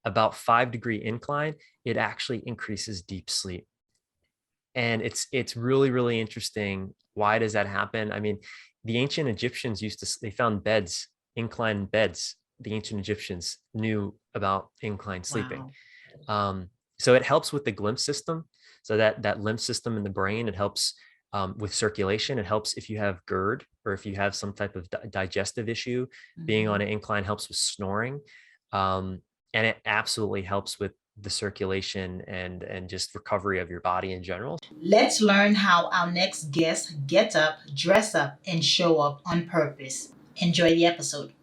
about 5-degree incline, it actually increases deep sleep. And it's really, really interesting. Why does that happen? I mean, the ancient Egyptians they found beds, inclined beds. The ancient Egyptians knew about incline sleeping. Wow. So it helps with the glimpse system. So that lymph system in the brain, it helps with circulation. It helps if you have GERD or if you have some type of digestive issue. Being on Mhm. an incline helps with snoring, and it absolutely helps with the circulation and just recovery of your body in general. Let's learn how our next guests get up, dress up, and show up on purpose. Enjoy the episode.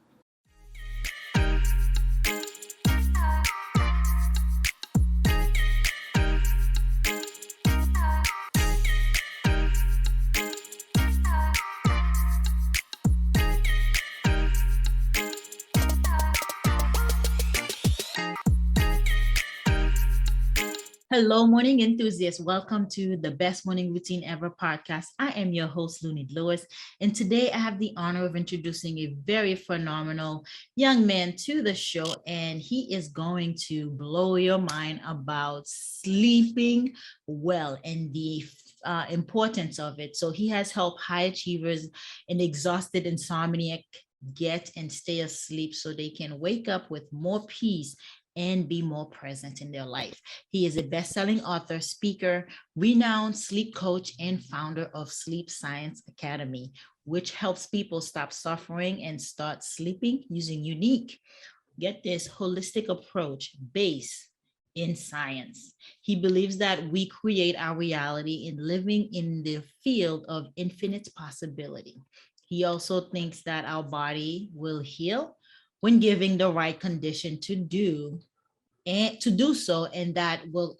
Hello, morning enthusiasts. Welcome to the Best Morning Routine Ever podcast. I am your host, Lunid Lewis, and today I have the honor of introducing a very phenomenal young man to the show, and he is going to blow your mind about sleeping well and the importance of it. So he has helped high achievers and exhausted insomniac get and stay asleep so they can wake up with more peace and be more present in their life. He is a best-selling author, speaker, renowned sleep coach, and founder of Sleep Science Academy, which helps people stop suffering and start sleeping using unique, get this, holistic approach based in science. He believes that we create our reality in living in the field of infinite possibility. He also thinks that our body will heal when giving the right condition to do so, and that will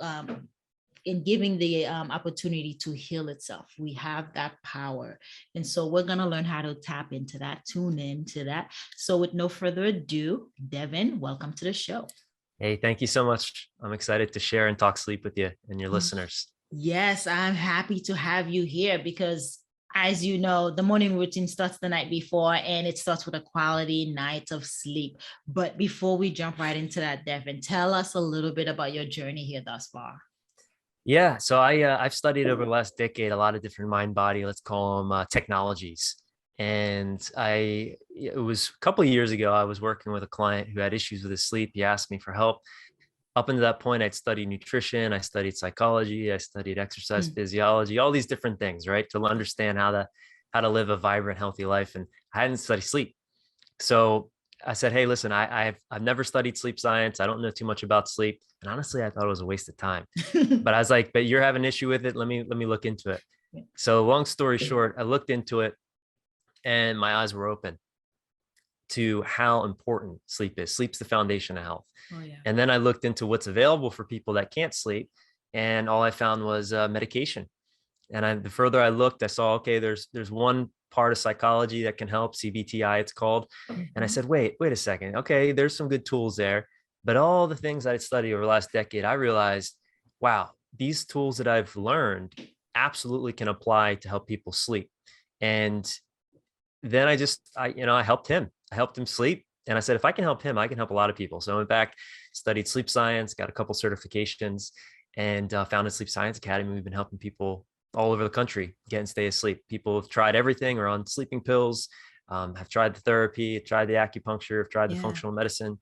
in giving the opportunity to heal itself. We have that power. And so we're going to learn how to tap into that, tune into that. So with no further ado, Devin, welcome to the show. Hey, thank you so much. I'm excited to share and talk sleep with you and your listeners. Yes, I'm happy to have you here because, as you know, the morning routine starts the night before and it starts with a quality night of sleep. But before we jump right into that, Devin, tell us a little bit about your journey here thus far. Yeah, so I've studied over the last decade a lot of different mind body, let's call them technologies. And it was a couple of years ago, I was working with a client who had issues with his sleep. He asked me for help. Up until that point, I'd studied nutrition, I studied psychology, I studied exercise physiology, all these different things, right, to understand how to live a vibrant, healthy life. And I hadn't studied sleep. So I said, hey, listen, I've never studied sleep science. I don't know too much about sleep. And honestly, I thought it was a waste of time. But I was like, but you're having an issue with it. Let me look into it. So long story short, I looked into it and my eyes were open to how important sleep is. Sleep's the foundation of health. Oh, yeah. And then I looked into what's available for people that can't sleep. And all I found was medication. And the further I looked, I saw, okay, there's one part of psychology that can help, CBTI it's called. And I said, wait a second. Okay, there's some good tools there. But all the things I studied over the last decade, I realized, wow, these tools that I've learned absolutely can apply to help people sleep. And then I helped him. I helped him sleep. And I said, if I can help him, I can help a lot of people. So I went back, studied sleep science, got a couple certifications, and founded Sleep Science Academy. We've been helping people all over the country get and stay asleep. People have tried everything, are on sleeping pills, have tried the therapy, tried the acupuncture, have tried the functional medicine.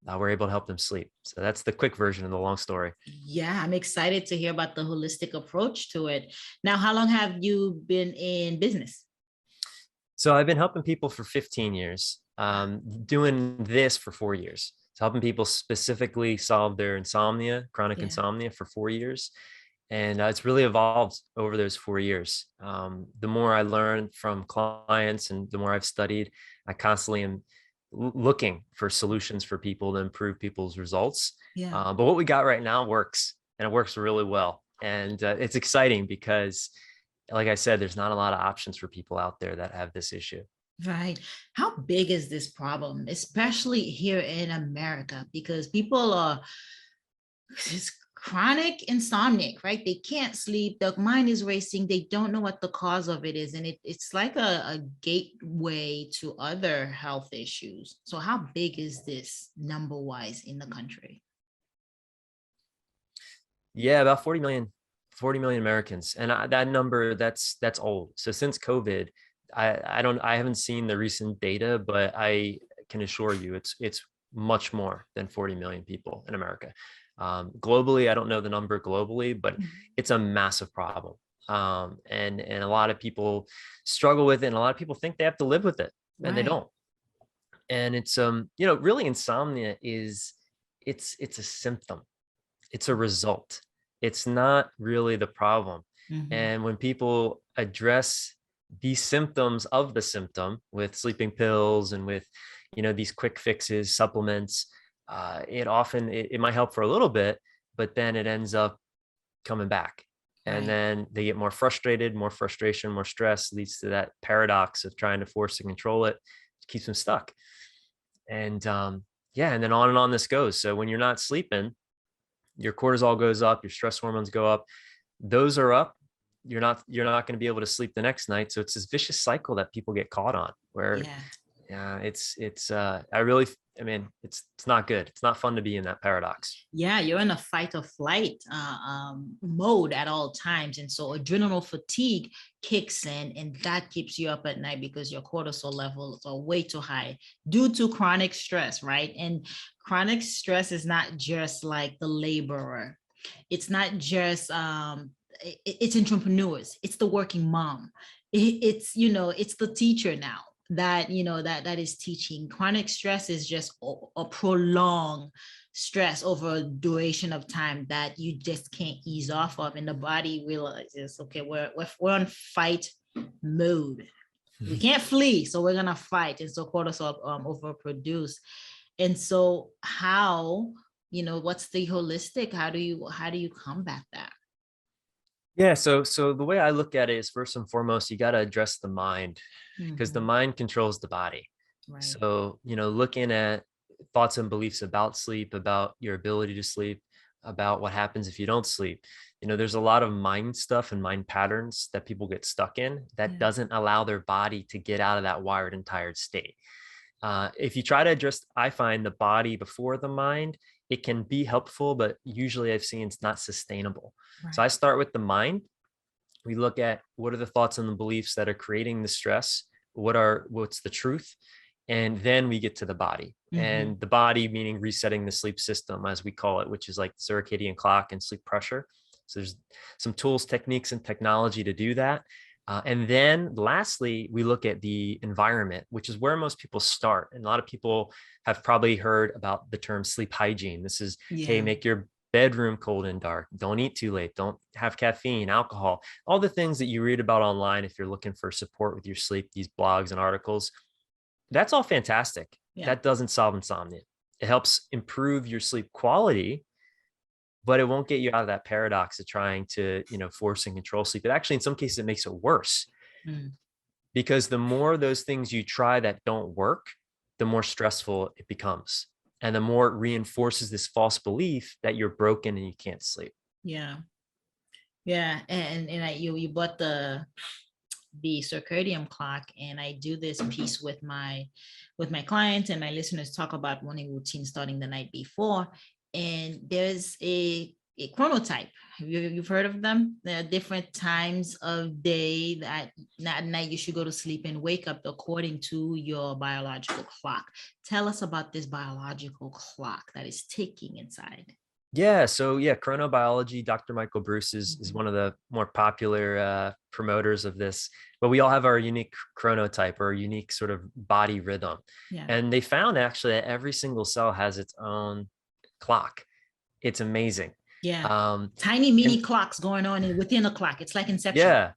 We're able to help them sleep. So that's the quick version of the long story. Yeah, I'm excited to hear about the holistic approach to it. Now, how long have you been in business? So I've been helping people for 15 years, doing this for 4 years. So helping people specifically solve their insomnia, chronic insomnia for 4 years. And it's really evolved over those 4 years. The more I learned from clients and the more I've studied, I constantly am looking for solutions for people to improve people's results. But what we got right now works, and it works really well. And it's exciting because, like I said, there's not a lot of options for people out there that have this issue. Right. How big is this problem, especially here in America? Because people are just chronic insomniac, right? They can't sleep. Their mind is racing. They don't know what the cause of it is. And it's like a gateway to other health issues. So how big is this number wise in the country? Yeah, about 40 million Americans. And that number, that's old. So since COVID, I haven't seen the recent data, but I can assure you it's much more than 40 million people in America. Globally, I don't know the number globally, but it's a massive problem. And a lot of people struggle with it, and a lot of people think they have to live with it, and they Right. don't. And it's really, insomnia is, it's a symptom, it's a result. It's not really the problem. Mhm. And when people address these symptoms of the symptom with sleeping pills and with, these quick fixes, supplements, it might help for a little bit, but then it ends up coming back. And Right. then they get more frustrated, more frustration, more stress leads to that paradox of trying to force and control it, keeps them stuck. And yeah, and then on and on this goes. So when you're not sleeping, your cortisol goes up, your stress hormones go up. Those are up. You're not going to be able to sleep the next night. So it's this vicious cycle that people get caught on, where Yeah. yeah, I mean, it's not good. It's not fun to be in that paradox. Yeah, you're in a fight or flight mode at all times. And so adrenal fatigue kicks in, and that keeps you up at night because your cortisol levels are way too high due to chronic stress, right? And chronic stress is not just like the laborer. It's not just it's entrepreneurs, it's the working mom. It's, it's the teacher now that, that is teaching. Chronic stress is just a prolonged stress over a duration of time that you just can't ease off of, and the body realizes, okay, we're on fight mode. We can't flee, so we're gonna fight. And so cortisol overproduce. And so how, what's the holistic, how do you combat that? Yeah, so the way I look at it is, first and foremost, you got to address the mind, because the Mhm. mind controls the body. Right. So, looking at thoughts and beliefs about sleep, about your ability to sleep, about what happens if you don't sleep. There's a lot of mind stuff and mind patterns that people get stuck in that Yeah. doesn't allow their body to get out of that wired and tired state. If you try to address, I find, the body before the mind, it can be helpful, but usually I've seen it's not sustainable. So I Right. start with the mind. We look at what are the thoughts and the beliefs that are creating the stress, what's the truth, and then we get to the body. Mhm. And the body meaning resetting the sleep system, as we call it, which is like the circadian clock and sleep pressure. So there's some tools, techniques, and technology to do that. And then lastly, we look at the environment, which is where most people start. And a lot of people have probably heard about the term sleep hygiene. This is, hey, Yeah. make your bedroom cold and dark. Don't eat too late. Don't have caffeine, alcohol, all the things that you read about online if you're looking for support with your sleep, these blogs and articles. That's all fantastic. Yeah. That doesn't solve insomnia. It helps improve your sleep quality, but it won't get you out of that paradox of trying to, force and control sleep. It actually, in some cases, it makes it worse, Mm. because the more those things you try that don't work, the more stressful it becomes. And the more it reinforces this false belief that you're broken and you can't sleep. Yeah. Yeah. And you bought the circadian clock, and I do this piece with my clients and my listeners, talk about morning routine starting the night before. And there's a chronotype. You've heard of them? There are different times of day that at night you should go to sleep and wake up according to your biological clock. Tell us about this biological clock that is ticking inside. Yeah. So yeah, chronobiology, Dr. Michael Bruce is Mhm. one of the more popular promoters of this, but we all have our unique chronotype, or unique sort of body rhythm. Yeah. And they found actually that every single cell has its own clock. It's amazing. Yeah. Um, Tiny mini and clocks going on within a clock. It's like Inception. yeah,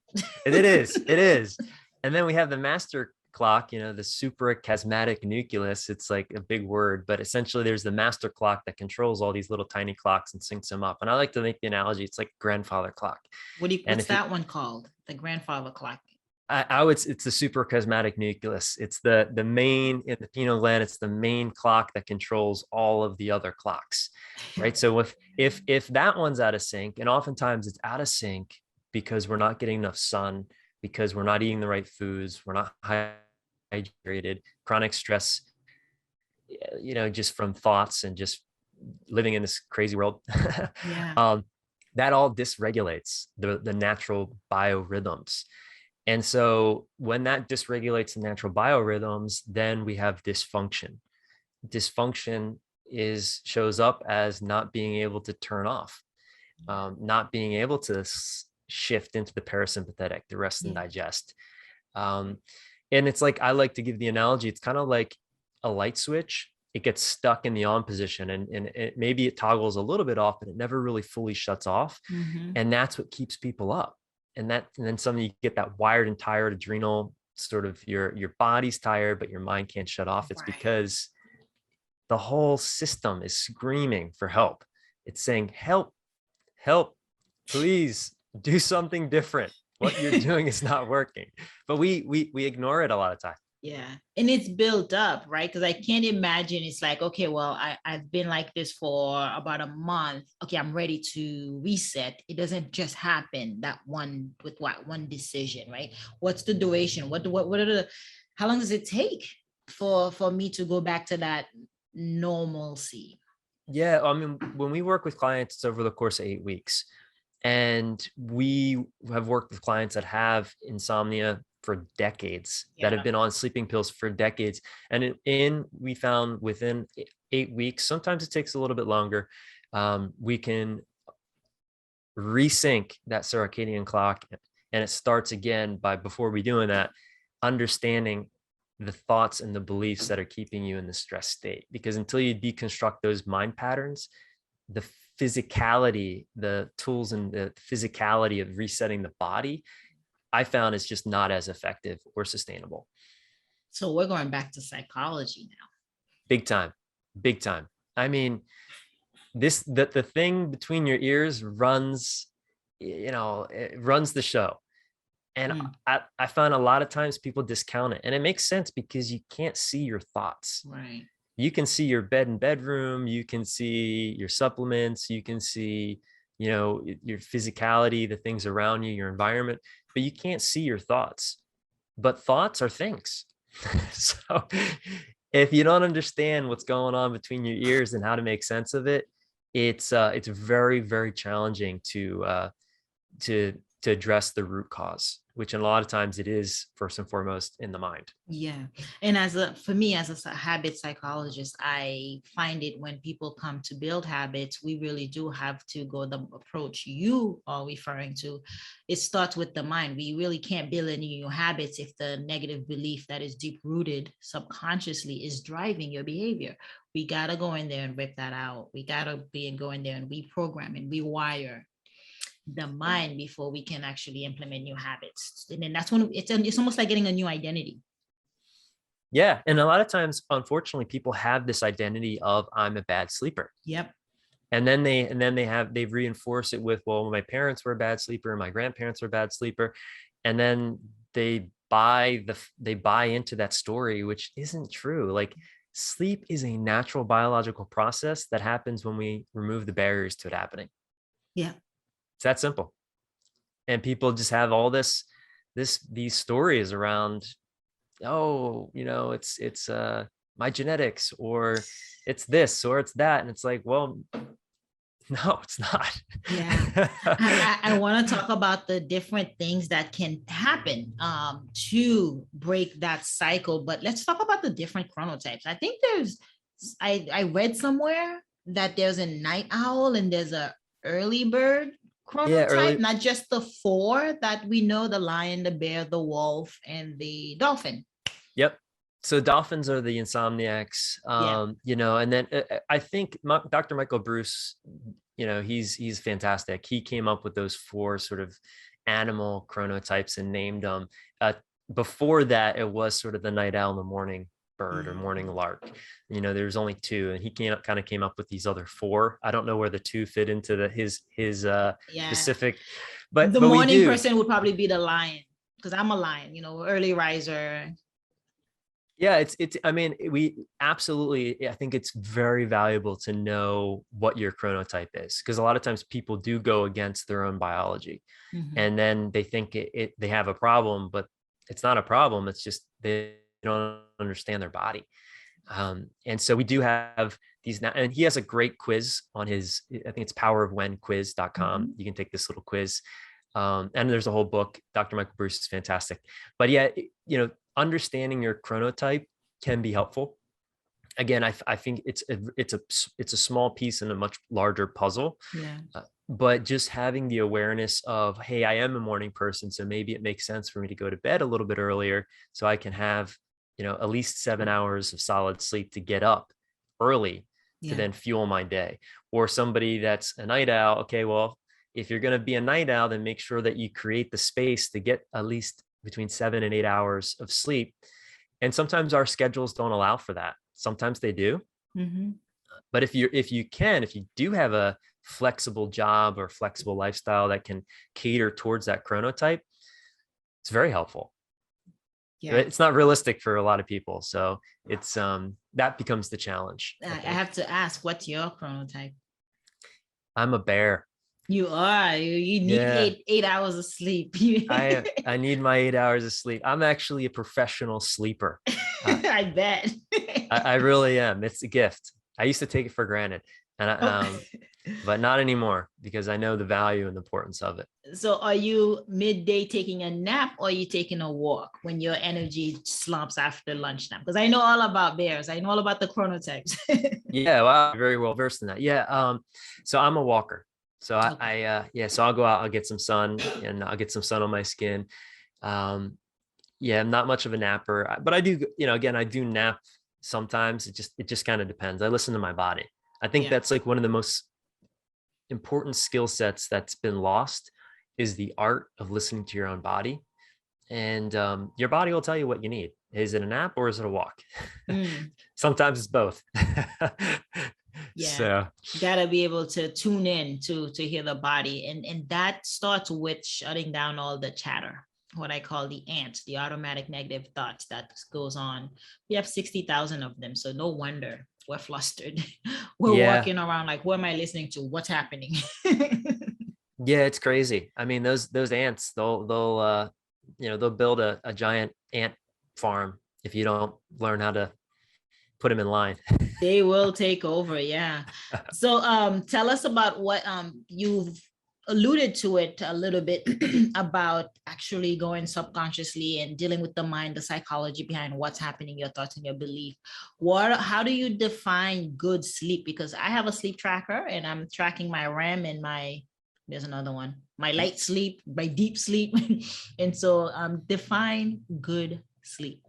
it is. It is. And then we have the master clock, the suprachiasmatic nucleus. It's like a big word, but essentially there's the master clock that controls all these little tiny clocks and syncs them up. And I like to make the analogy, it's like grandfather clock. And What's if you, that one called? The grandfather clock. I would, it's the suprachiasmatic nucleus. It's the main in the pineal gland. It's the main clock that controls all of the other clocks, right? So if that one's out of sync, and oftentimes it's out of sync because we're not getting enough sun, because we're not eating the right foods, we're not hydrated, chronic stress, just from thoughts and just living in this crazy world. Yeah. um, that all dysregulates the natural biorhythms. And so when that dysregulates the natural biorhythms, then we have dysfunction. Dysfunction shows up as not being able to turn off, not being able to shift into the parasympathetic, the rest and digest. And it's like, I like to give the analogy, it's kind of like a light switch. It gets stuck in the on position, and maybe it toggles a little bit off, but it never really fully shuts off. And that's what keeps people up. And then suddenly you get that wired and tired adrenal sort of, your body's tired, but your mind can't shut off. It's because the whole system is screaming for help. It's saying, help, please do something different. What you're doing is not working. But we ignore it a lot of times. Yeah. And it's built up, right? Because I can't imagine it's like, okay, well, I've been like this for about a month. Okay, I'm ready to reset. It doesn't just happen one decision, right? What's the duration? How long does it take for me to go back to that normalcy? Yeah. I mean, when we work with clients, it's over the course of 8 weeks. And we have worked with clients that have insomnia for decades, that have been on sleeping pills for decades. And we found within 8 weeks, sometimes it takes a little bit longer, we can resync that circadian clock. And it starts again before we doing that, understanding the thoughts and the beliefs that are keeping you in the stress state. Because until you deconstruct those mind patterns, the physicality, the tools and the physicality of resetting the body, I found is just not as effective or sustainable. So we're going back to psychology now. Big time. I mean, the thing between your ears runs, it runs the show. And I found a lot of times people discount it, and it makes sense because you can't see your thoughts. Right. You can see your bed and bedroom, you can see your supplements, you can see, your physicality, the things around you, your environment, but you can't see your thoughts. But thoughts are things. So if you don't understand what's going on between your ears and how to make sense of it, it's very, very challenging to address the root cause, which a lot of times it is first and foremost in the mind. Yeah. And for me, as a habit psychologist, I find it when people come to build habits, we really do have to go the approach you are referring to. It starts with the mind. We really can't build any new habits if the negative belief that is deep rooted subconsciously is driving your behavior. We got to go in there and rip that out. We got to go in there and reprogram and rewire the mind before we can actually implement new habits. And then that's when it's almost like getting a new identity. Yeah. And a lot of times, unfortunately, people have this identity of I'm a bad sleeper. Yep. And then they reinforce it with, well, my parents were a bad sleeper, my grandparents were a bad sleeper. And then they buy into that story, which isn't true. Like, sleep is a natural biological process that happens when we remove the barriers to it happening. Yeah. It's that simple. And people just have all these stories around, it's my genetics, or it's this, or it's that. And it's like, well, no, it's not. Yeah. I want to talk about the different things that can happen to break that cycle, but let's talk about the different chronotypes. I think I read somewhere that there's a night owl and there's a early bird chronotype, not just the 4 that we know: the lion, the bear, the wolf, and the dolphin. Yep. So dolphins are the Insomniacs, and then I think Dr. Michael Bruce, he's fantastic. He came up with those 4 sort of animal chronotypes and named them. Before that, it was sort of the night owl and the morning bird or morning lark. There's only 2, and he kind of came up with these other 4. I don't know where the 2 fit into his specific, but the morning person would probably be the lion, because I'm a lion, early riser. Yeah, I mean, we absolutely, I think it's very valuable to know what your chronotype is, because a lot of times people do go against their own biology, and then they think they have a problem, but it's not a problem. It's just they don't understand their body. And so we do have and he has a great quiz on his, I think it's powerofwhenquiz.com. You can take this little quiz. And there's a whole book. Dr. Michael Bruce is fantastic. But yeah, understanding your chronotype can be helpful. Again, I think it's a small piece in a much larger puzzle. Yeah. But just having the awareness of, hey, I am a morning person, so maybe it makes sense for me to go to bed a little bit earlier so I can have, at least 7 hours of solid sleep to get up early to then fuel my day. Or somebody that's a night owl. Okay, well, if you're going to be a night owl, then make sure that you create the space to get at least between 7 and 8 hours of sleep. And sometimes our schedules don't allow for that. Sometimes they do. But if you do have a flexible job or flexible lifestyle that can cater towards that chronotype, it's very helpful. Yeah. It's not realistic for a lot of people. So it's that becomes the challenge. I have to ask, what's your chronotype? I'm a bear. You are. You need 8 hours of sleep. I need my 8 hours of sleep. I'm actually a professional sleeper. I bet. I really am. It's a gift. I used to take it for granted, and but not anymore, because I know the value and the importance of it. So are you midday taking a nap, or are you taking a walk when your energy slumps after lunchtime? Because I know all about bears. I know all about the chronotypes. Yeah, well, I'm very well versed in that. Yeah. So I'm a walker. So so I'll go out, I'll get some sun, and I'll get some sun on my skin. I'm not much of a napper, but I do, again, I do nap sometimes. It just kind of depends. I listen to my body. I think that's like one of the most important skill sets that's been lost, is the art of listening to your own body. And your body will tell you what you need. Is it a nap or is it a walk? Sometimes it's both. So you gotta be able to tune in to hear the body, and that starts with shutting down all the chatter, what I call the ants, the automatic negative thoughts that goes on. We have 60,000 of them, so no wonder we're flustered. We're walking around like, what am I listening to? What's happening? Yeah, it's crazy. I mean, those ants, they'll build a giant ant farm if you don't learn how to put them in line. They will take over. Yeah. So tell us about what you've alluded to it a little bit about actually going subconsciously and dealing with the mind, the psychology behind what's happening, your thoughts and your belief. How do you define good sleep? Because I have a sleep tracker and I'm tracking my REM and there's another one, my light sleep, my deep sleep. And so define good sleep.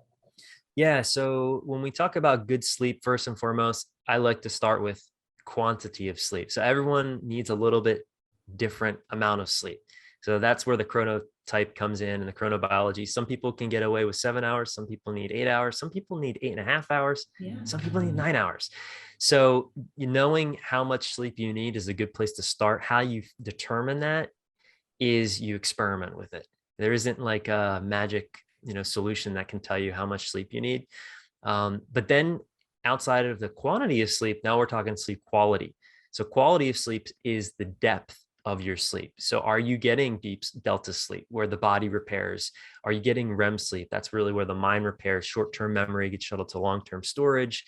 Yeah. So when we talk about good sleep, first and foremost, I like to start with quantity of sleep. So everyone needs a little bit different amount of sleep. So that's where the chronotype comes in, and the chronobiology. Some people can get away with 7 hours. Some people need 8 hours. Some people need 8.5 hours. Yeah. Some people need 9 hours. So knowing how much sleep you need is a good place to start. How you determine that is you experiment with it. There isn't like a magic, solution that can tell you how much sleep you need. But then outside of the quantity of sleep, now we're talking sleep quality. So quality of sleep is the depth of your sleep. So are you getting deep delta sleep where the body repairs? Are you getting REM sleep? That's really where the mind repairs. Short-term memory gets shuttled to long-term storage.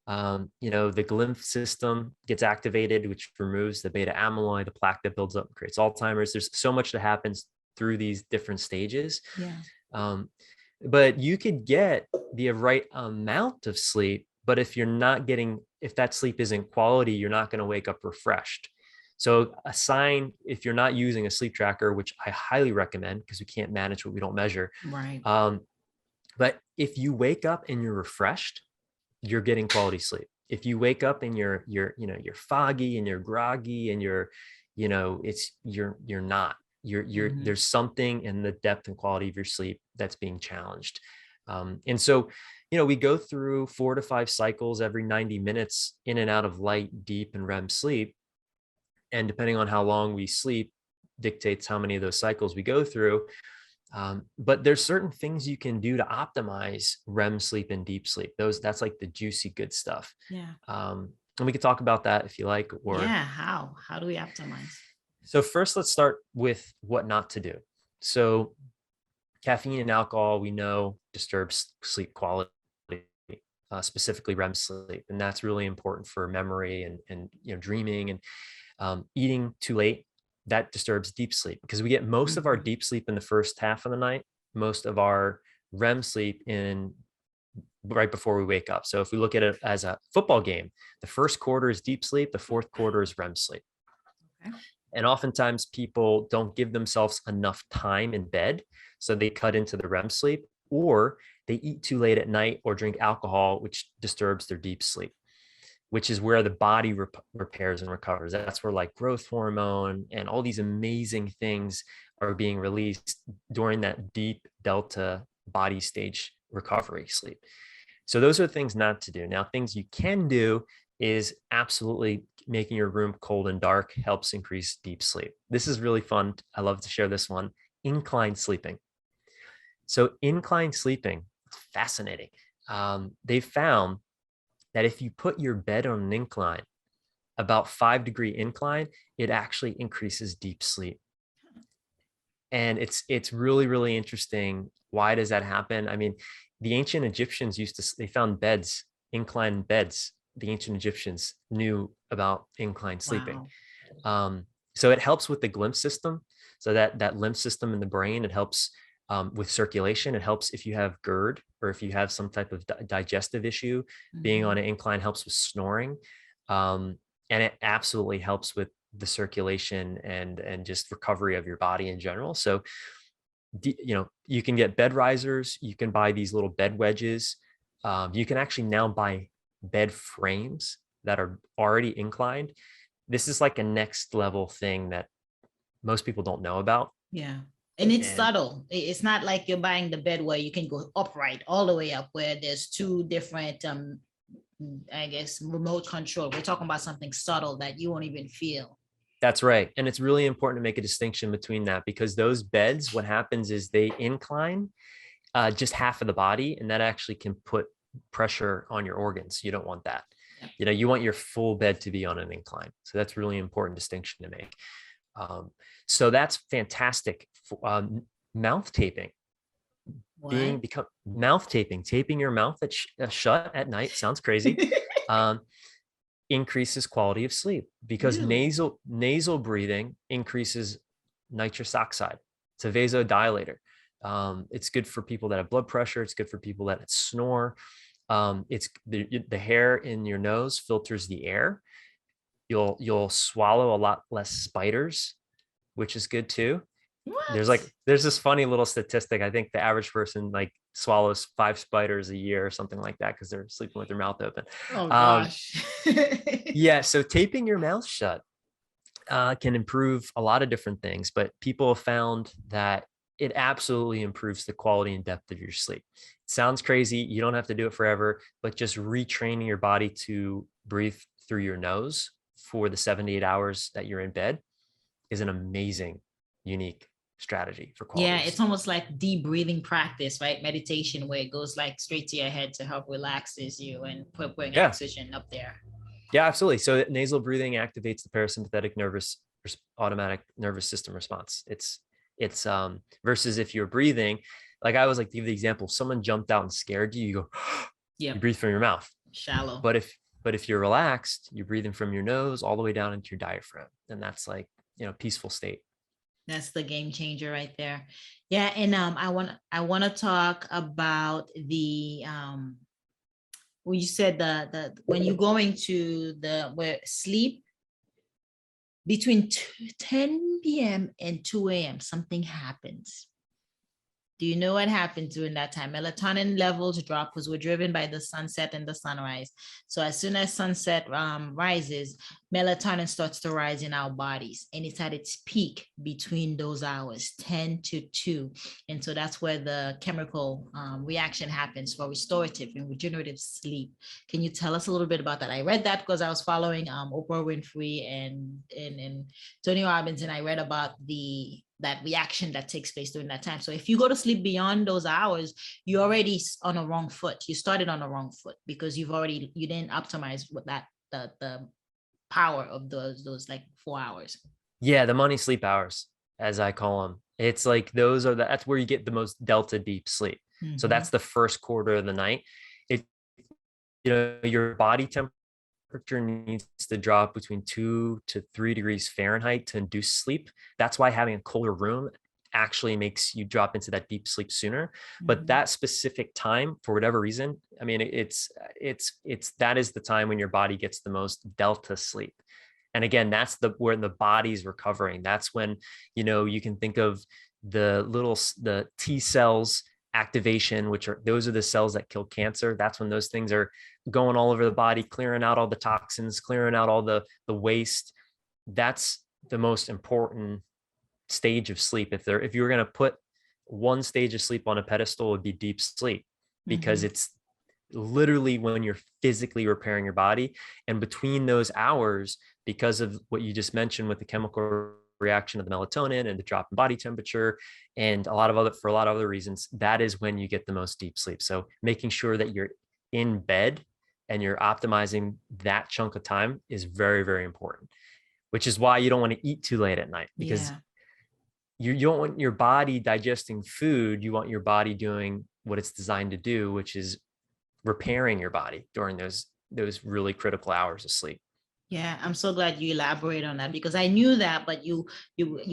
The glymph system gets activated, which removes the beta amyloid, the plaque that builds up and creates Alzheimer's. There's so much that happens through these different stages. Yeah. But you could get the right amount of sleep, but if that sleep isn't quality, you're not going to wake up refreshed. So a sign, if you're not using a sleep tracker, which I highly recommend because we can't manage what we don't measure. Right. But if you wake up and you're refreshed, you're getting quality sleep. If you wake up and you're foggy and you're groggy and you're not. There's something in the depth and quality of your sleep that's being challenged. And so, we go through 4 to 5 cycles every 90 minutes in and out of light, deep, and REM sleep. And depending on how long we sleep dictates how many of those cycles we go through. But there's certain things you can do to optimize REM sleep and deep sleep. That's like the juicy good stuff. Yeah. And we could talk about that if you like. How do we optimize? So first, let's start with what not to do. So caffeine and alcohol, we know, disturbs sleep quality. specifically REM sleep. And that's really important for memory and dreaming, and eating too late. That disturbs deep sleep, because we get most of our deep sleep in the first half of the night, most of our REM sleep in right before we wake up. So if we look at it as a football game, the first quarter is deep sleep, the fourth quarter is REM sleep. Okay. And oftentimes people don't give themselves enough time in bed, so they cut into the REM sleep, or they eat too late at night or drink alcohol, which disturbs their deep sleep, which is where the body repairs and recovers. That's where like growth hormone and all these amazing things are being released during that deep delta body stage recovery sleep. So those are things not to do. Now, things you can do is absolutely making your room cold and dark helps increase deep sleep. This is really fun. I love to share this one. Incline sleeping. So incline sleeping, it's fascinating. They found that if you put your bed on an incline, about 5-degree incline, it actually increases deep sleep. And it's really, really interesting. Why does that happen? I mean, the ancient Egyptians they found beds, incline beds. The ancient Egyptians knew about incline sleeping. Wow. So it helps with the glimpse system. So that lymph system in the brain, it helps with circulation. It helps if you have GERD or if you have some type of digestive issue. Being on an incline helps with snoring. And it absolutely helps with the circulation and just recovery of your body in general. So, you can get bed risers. You can buy these little bed wedges. You can actually now buy bed frames that are already inclined. This is like a next level thing that most people don't know about. Yeah. And it's subtle. It's not like you're buying the bed where you can go upright all the way up, where there's two different, I guess, remote control. We're talking about something subtle that you won't even feel. That's right. And it's really important to make a distinction between that, because those beds, what happens is they incline just half of the body, and that actually can put pressure on your organs. You don't want that. Yep. You want your full bed to be on an incline. So that's really important distinction to make. So that's fantastic. Mouth taping. Mouth taping, taping your mouth shut at night. Sounds crazy. Increases quality of sleep, because nasal breathing increases nitrous oxide. It's a vasodilator. It's good for people that have blood pressure. It's good for people that snore. It's the hair in your nose filters the air. You'll swallow a lot less spiders, which is good too. What? There's this funny little statistic. I think the average person like swallows 5 spiders a year or something like that, because they're sleeping with their mouth open. Oh gosh. Yeah. So taping your mouth shut can improve a lot of different things, but people have found that it absolutely improves the quality and depth of your sleep. It sounds crazy. You don't have to do it forever, but just retraining your body to breathe through your nose for the 7 to 8 hours that you're in bed is an amazing, unique strategy for quality. Yeah, it's almost like deep breathing practice, right? Meditation, where it goes like straight to your head to help relaxes you and putting oxygen up there. Yeah, absolutely. So nasal breathing activates the parasympathetic automatic nervous system response. It's versus if you're breathing, like I always like to give the example, if someone jumped out and scared you, you go, you breathe from your mouth. Shallow. But if you're relaxed, you're breathing from your nose all the way down into your diaphragm. And that's like, peaceful state. That's the game changer right there. Yeah. And I want to talk about the when you said the when you're going to where sleep between 10 p.m. and 2 a.m. something happens. Do you know what happens during that time? Melatonin levels drop because we're driven by the sunset and the sunrise. So as soon as sunset rises, melatonin starts to rise in our bodies, and it's at its peak between those hours, 10 to 2. And so that's where the chemical reaction happens for restorative and regenerative sleep. Can you tell us a little bit about that? I read that because I was following Oprah Winfrey and Tony Robbins, and I read about that reaction that takes place during that time. So if you go to sleep beyond those hours, you're already on a wrong foot. You started on a wrong foot because you didn't optimize with the power of those like 4 hours. Yeah, the money sleep hours, as I call them. It's like that's where you get the most delta deep sleep. Mm-hmm. So that's the first quarter of the night. your body temperature needs to drop between 2 to 3 degrees Fahrenheit to induce sleep. That's why having a colder room actually makes you drop into that deep sleep sooner. But that specific time, for whatever reason, I mean, it's that is the time when your body gets the most delta sleep. And again, that's where the body's recovering. That's when, you can think of the T cells activation, those are the cells that kill cancer. That's when those things are going all over the body, clearing out all the toxins, clearing out all the waste. That's the most important stage of sleep. If you were going to put one stage of sleep on a pedestal, it would be deep sleep, because it's literally when you're physically repairing your body. And between those hours, because of what you just mentioned with the chemical reaction of the melatonin and the drop in body temperature and for a lot of other reasons, that is when you get the most deep sleep. So making sure that you're in bed and you're optimizing that chunk of time is very, very important, which is why you don't want to eat too late at night, because you don't want your body digesting food. You want your body doing what it's designed to do, which is repairing your body during those really critical hours of sleep. Yeah, I'm so glad you elaborate on that, because I knew that, but you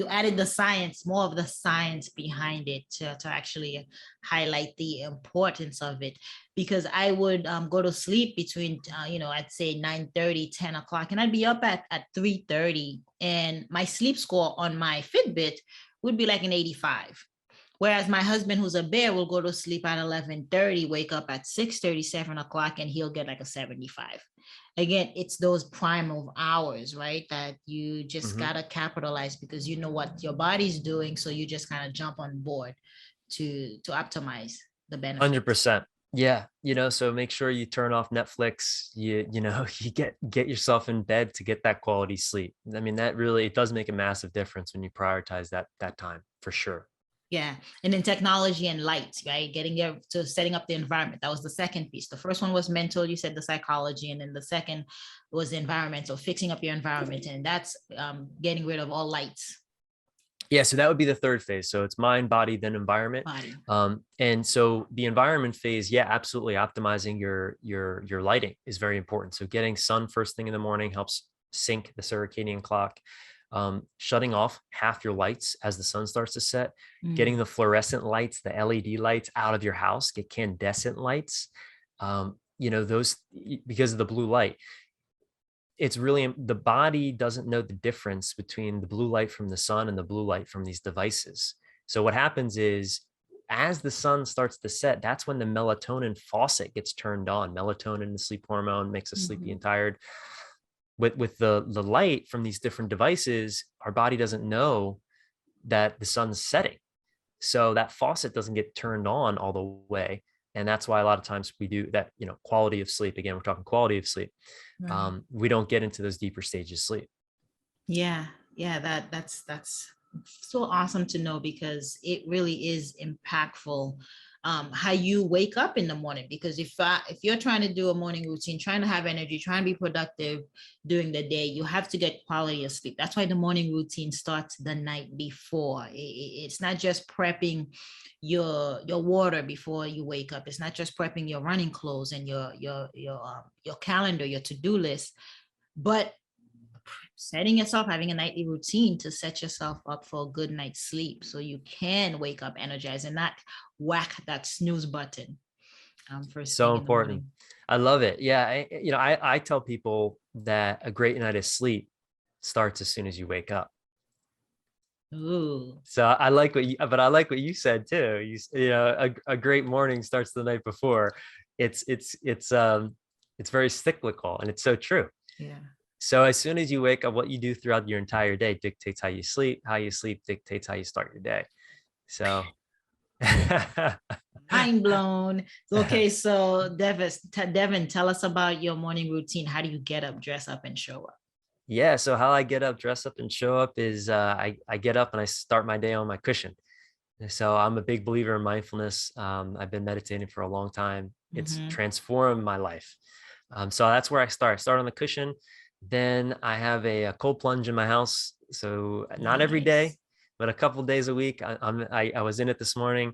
added the science, more of the science behind it to actually highlight the importance of it. Because I would go to sleep between I'd say 9:30, 10 o'clock, and I'd be up at 3:30, and my sleep score on my Fitbit would be like an 85. Whereas my husband, who's a bear, will go to sleep at 11:30, wake up at 6:30, 7 o'clock, and he'll get like a 75. Again, it's those primal hours, right? That you just gotta capitalize, because you know what your body's doing. So you just kind of jump on board to optimize the benefits. 100%. Yeah. So make sure you turn off Netflix, you get yourself in bed to get that quality sleep. I mean, it does make a massive difference when you prioritize that time, for sure. Yeah. And then technology and lights, right? Setting up the environment. That was the second piece. The first one was mental, you said the psychology. And then the second was the environmental, fixing up your environment. And that's getting rid of all lights. Yeah. So that would be the third phase. So it's mind, body, then environment. And so the environment phase, yeah, absolutely. Optimizing your lighting is very important. So getting sun first thing in the morning helps sync the circadian clock. Shutting off half your lights as the sun starts to set, getting the fluorescent lights, the LED lights out of your house, get incandescent lights, those, because of the blue light. It's really, the body doesn't know the difference between the blue light from the sun and the blue light from these devices. So what happens is, as the sun starts to set, that's when the melatonin faucet gets turned on. Melatonin, the sleep hormone, makes us sleepy and tired. With the light from these different devices, our body doesn't know that the sun's setting. So that faucet doesn't get turned on all the way. And that's why a lot of times we do that, quality of sleep. Again, we're talking quality of sleep. Right. We don't get into those deeper stages of sleep. Yeah. Yeah. That's so awesome to know, because it really is impactful. How you wake up in the morning, because if you're trying to do a morning routine, trying to have energy, trying to be productive during the day, you have to get quality of sleep. That's why the morning routine starts the night before. It's not just prepping your water before you wake up. It's not just prepping your running clothes and your calendar, your to-do list, but setting yourself, having a nightly routine to set yourself up for a good night's sleep, so you can wake up energized and not whack that snooze button. So important. I love it. Yeah. I tell people that a great night of sleep starts as soon as you wake up. Ooh. So I like what you said too. A great morning starts the night before. It's very cyclical, and it's so true. Yeah. So as soon as you wake up, what you do throughout your entire day dictates how you sleep. How you sleep dictates how you start your day. So mind blown. Okay, so Devin, tell us about your morning routine. How do you get up, dress up, and show up? Yeah, so how I get up, dress up, and show up is I get up and I start my day on my cushion. So I'm a big believer in mindfulness. I've been meditating for a long time. It's transformed my life. So that's where I start. I start on the cushion. Then I have a cold plunge in my house. So not every day, but a couple of days a week. I was in it this morning,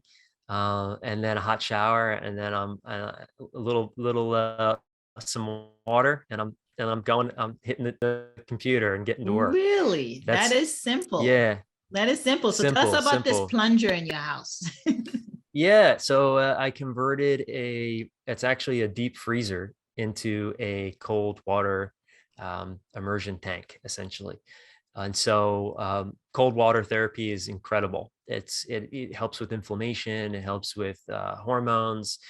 and then a hot shower, and then I'm a little some water, and I'm hitting the computer and getting to work. Really? That is simple. Yeah. That is simple. So tell us about this plunger in your house. Yeah. So I converted it's actually a deep freezer into a cold water immersion tank, essentially. And so cold water therapy is incredible. It helps with inflammation. It helps with hormones.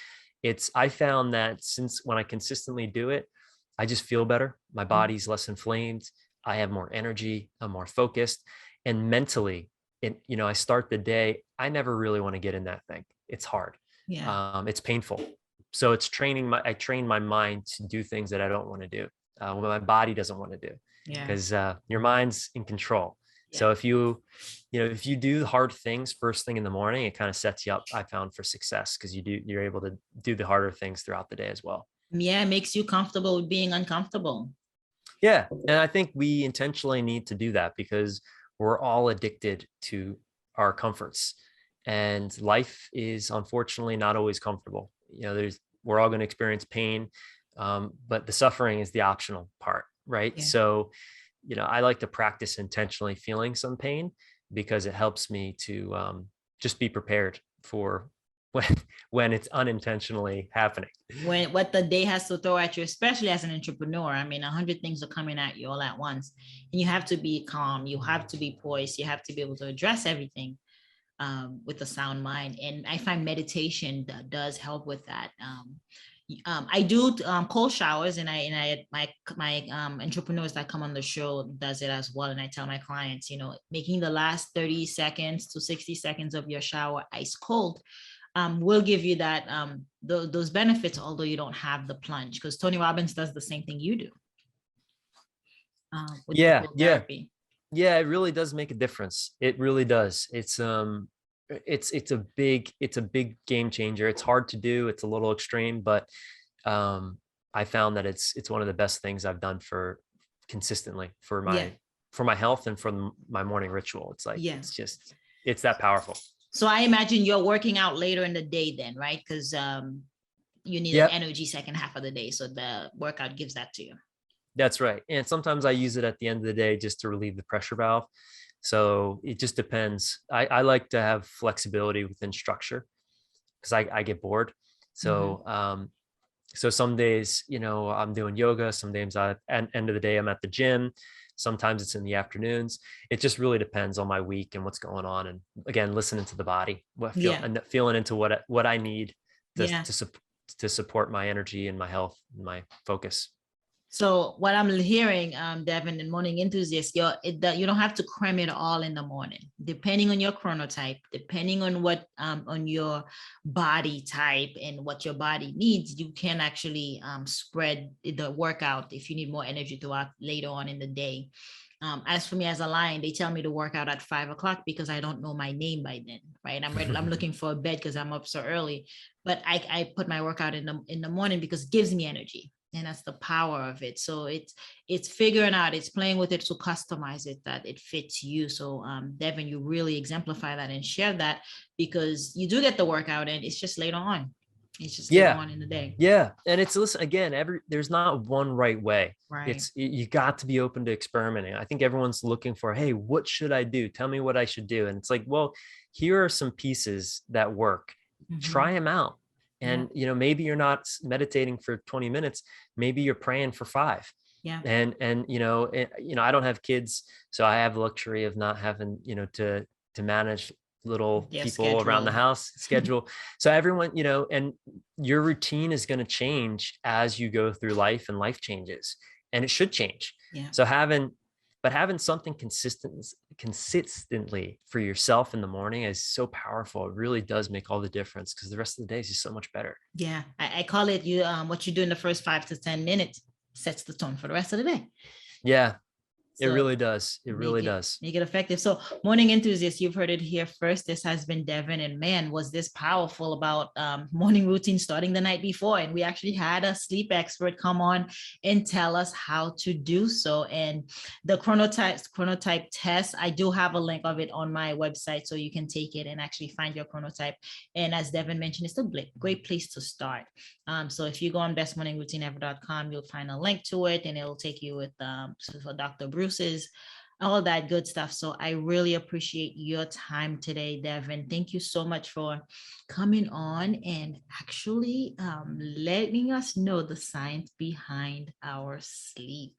I found that since when I consistently do it, I just feel better. My body's less inflamed. I have more energy. I'm more focused. And mentally, I start the day. I never really want to get in that thing. It's hard. Yeah. It's painful. So I train my mind to do things that I don't want to do. What my body doesn't want to do. Yeah. Because your mind's in control. Yeah. So if you do hard things first thing in the morning, it kind of sets you up, I found, for success, because you're able to do the harder things throughout the day as well. Yeah, it makes you comfortable with being uncomfortable. Yeah. And I think we intentionally need to do that because we're all addicted to our comforts, and life is unfortunately not always comfortable. We're all going to experience pain, but the suffering is the optional part, right? Yeah. So, I like to practice intentionally feeling some pain because it helps me to just be prepared for when it's unintentionally happening. What the day has to throw at you, especially as an entrepreneur. I mean, 100 things are coming at you all at once, and you have to be calm. You have to be poised. You have to be able to address everything with a sound mind. And I find meditation does help with that. I do cold showers, and my entrepreneurs that come on the show does it as well. And I tell my clients, making the last 30 seconds to 60 seconds of your shower ice cold will give you that those benefits, although you don't have the plunge, because Tony Robbins does the same thing you do. Yeah. It really does make a difference. It really does. It's a big game changer. It's hard to do. It's a little extreme, but I found that it's one of the best things I've done consistently for my health and for my morning ritual. It's like, it's that powerful. So I imagine you're working out later in the day then, right? Because you need an energy second half of the day. So the workout gives that to you. That's right. And sometimes I use it at the end of the day just to relieve the pressure valve. So it just depends. I like to have flexibility within structure because I get bored. So so some days, I'm doing yoga. Some days at the end of the day, I'm at the gym. Sometimes it's in the afternoons. It just really depends on my week and what's going on. And again, listening to the body, and feeling into what I need to support my energy and my health and my focus. So what I'm hearing, Devin, and morning enthusiast, you don't have to cram it all in the morning. Depending on your chronotype, depending on what on your body type and what your body needs, you can actually spread the workout if you need more energy throughout later on in the day. As for me as a lion, they tell me to work out at 5 o'clock because I don't know my name by then, right? I'm ready. I'm looking for a bed because I'm up so early, but I put my workout in the morning because it gives me energy. And that's the power of it. So it's figuring out, it's playing with it to customize it that it fits you. So Devin, you really exemplify that and share that because you do get the workout and it's just later on. It's just later on in the day. Yeah. And listen, again, there's not one right way. Right. You got to be open to experimenting. I think everyone's looking for, hey, what should I do? Tell me what I should do. And it's like, well, here are some pieces that work. Try them out. And, maybe you're not meditating for 20 minutes. Maybe you're praying for 5. Yeah. And I don't have kids, so I have the luxury of not having, to manage little people around the house schedule. So everyone, and your routine is going to change as you go through life, and life changes, and it should change. Yeah. So having something consistently for yourself in the morning is so powerful. It really does make all the difference because the rest of the day is just so much better. Yeah. I call it what you do in the first 5 to 10 minutes sets the tone for the rest of the day. Yeah. It really does. It really does. Make it effective. So morning enthusiasts, you've heard it here first. This has been Devin, and man, was this powerful about morning routine starting the night before. And we actually had a sleep expert come on and tell us how to do so. And the chronotype test, I do have a link of it on my website, so you can take it and actually find your chronotype. And as Devin mentioned, it's a great place to start. So if you go on bestmorningroutineever.com, you'll find a link to it, and it'll take you with for Dr. Bruce's, all that good stuff. So I really appreciate your time today, Devin. Thank you so much for coming on and actually letting us know the science behind our sleep.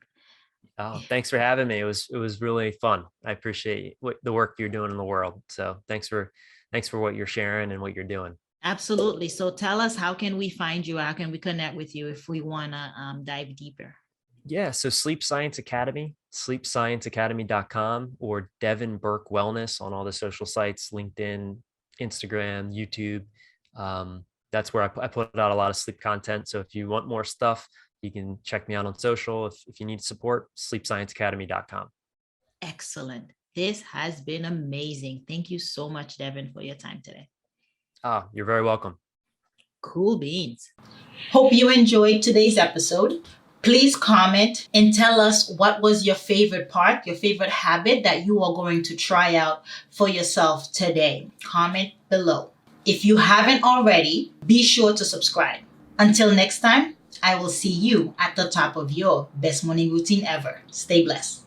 Oh, thanks for having me. It was really fun. I appreciate the work you're doing in the world. So thanks for what you're sharing and what you're doing. Absolutely. So tell us, how can we find you? How can we connect with you if we want to dive deeper? Yeah. So Sleep Science Academy, sleepscienceacademy.com, or Devin Burke Wellness on all the social sites, LinkedIn, Instagram, YouTube. That's where I put out a lot of sleep content. So if you want more stuff, you can check me out on social. If you need support, sleepscienceacademy.com. Excellent. This has been amazing. Thank you so much, Devin, for your time today. You're very welcome. Cool beans. Hope you enjoyed today's episode. Please comment and tell us what was your favorite part, your favorite habit that you are going to try out for yourself today. Comment below. If you haven't already, be sure to subscribe. Until next time, I will see you at the top of your best morning routine ever. Stay blessed.